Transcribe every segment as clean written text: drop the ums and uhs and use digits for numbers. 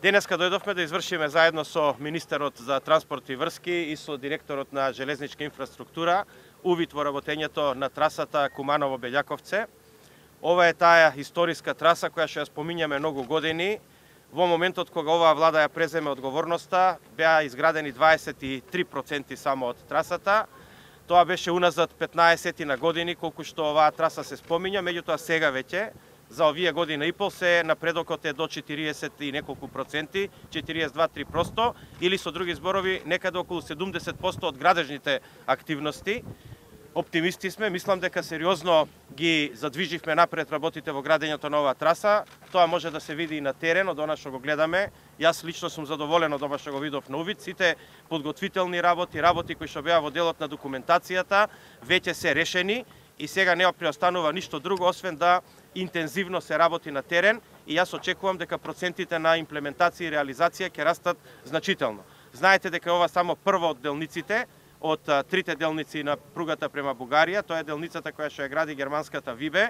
Денеска дојдовме да извршиме заедно со министерот за транспорт и врски и со директорот на железничка инфраструктура увид во работењето на трасата Куманово-Белјаковце. Ова е таа историска траса која што ја спомињаме многу години. Во моментот кога оваа влада ја преземе одговорноста, беа изградени 23% само од трасата. Тоа беше уназад 15 на години колку што оваа траса се спомиња, меѓутоа сега веќе за овие година и пол се напредокот е до 40 и неколку проценти, 42-3%, или со други зборови некаде околу 70% од градежните активности. Оптимисти сме, мислам дека сериозно ги задвиживме напред работите во градењето на оваа траса. Тоа може да се види и на терен од она што го гледаме. Јас лично сум задоволен од ова што го видов на увид. Сите подготвителни работи кои што беа во делот на документацијата, веќе се решени и сега не преостанува ништо друго освен да интензивно се работи на терен и јас очекувам дека процентите на имплементација и реализација ќе растат значително. Знаете дека ова само прва од делниците од трите делници на пругата према Бугарија. Тоа е делницата која што ја гради германската Вибе,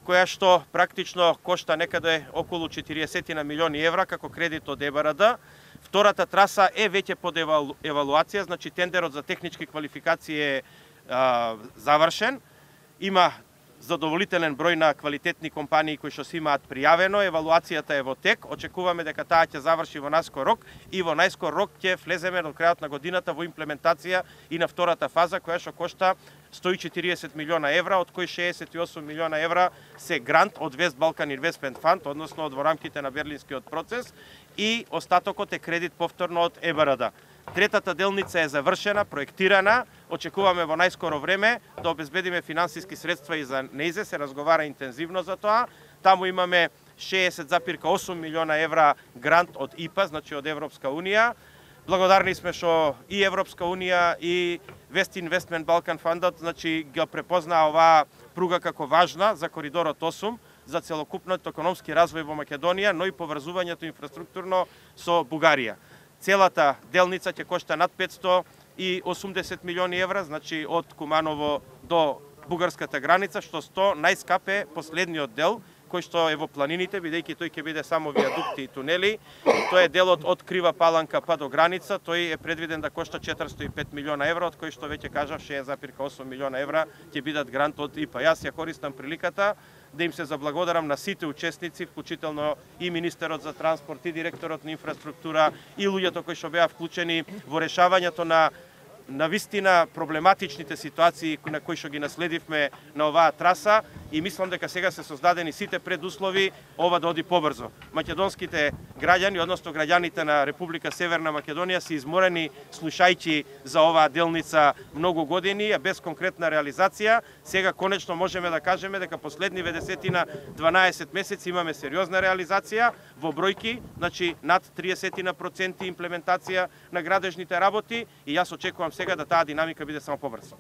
која што практично кошта некаде околу 40 милиони евра како кредит од ЕБРД. Втората траса е веќе под евалуација, значи тендерот за технички квалификации е завршен. Има задоволителен број на квалитетни компании кои што се имаат пријавено, евалуацијата е во тек, очекуваме дека таа ќе заврши во најскор рок и во најскор рок ќе влеземе до крајот на годината во имплементација и на втората фаза која што кошта 140 милиона евра, од кои 68 милиона евра се грант од West Balkan Investment Fund, односно од во рамките на Берлинскиот процес, и остатокот е кредит повторно од ЕБРД. Третата делница е завршена, проектирана, очекуваме во најскоро време да обезбедиме финансиски средства и за нејзе, се разговара интензивно за тоа. Таму имаме 60,8 милиона евра грант од ИПА, значи од Европска Унија. Благодарни сме што и Европска Унија и West Investment Balkan Fundот, значи го препознаа оваа пруга како важна за коридорот 8, за целокупниот економски развој во Македонија, но и поврзувањето инфраструктурно со Бугарија. Целата делница ќе кошта над 580 милиони евра, значи од Куманово до бугарската граница, што 100 најскап е последниот дел, кој што е во планините, бидејќи тој ќе биде само виадукти и тунели. Тој е делот од Крива Паланка па до граница, тој е предвиден да кошта 405 милиона евра, од кои што веќе кажав 6,8 милиона евра ќе бидат грант од ИПА. Јас ја користам приликата да им се заблагодарам на сите учесници, вклучително и министерот за транспорт, и директорот на инфраструктура, и луѓето кои што беа вклучени во решавањето на вистина проблематичните ситуации на кои што ги наследивме на оваа траса, и мислам дека сега се создадени сите предуслови ова да оди побрзо. Македонските граѓани, односно граѓаните на Република Северна Македонија се изморени слушајќи за оваа делница многу години, а без конкретна реализација. Сега конечно можеме да кажеме дека последниве 10-12 месеци имаме сериозна реализација во бројки, значи над 30% имплементација на градежните работи, и јас очекувам сега да таа динамика биде само побрзо.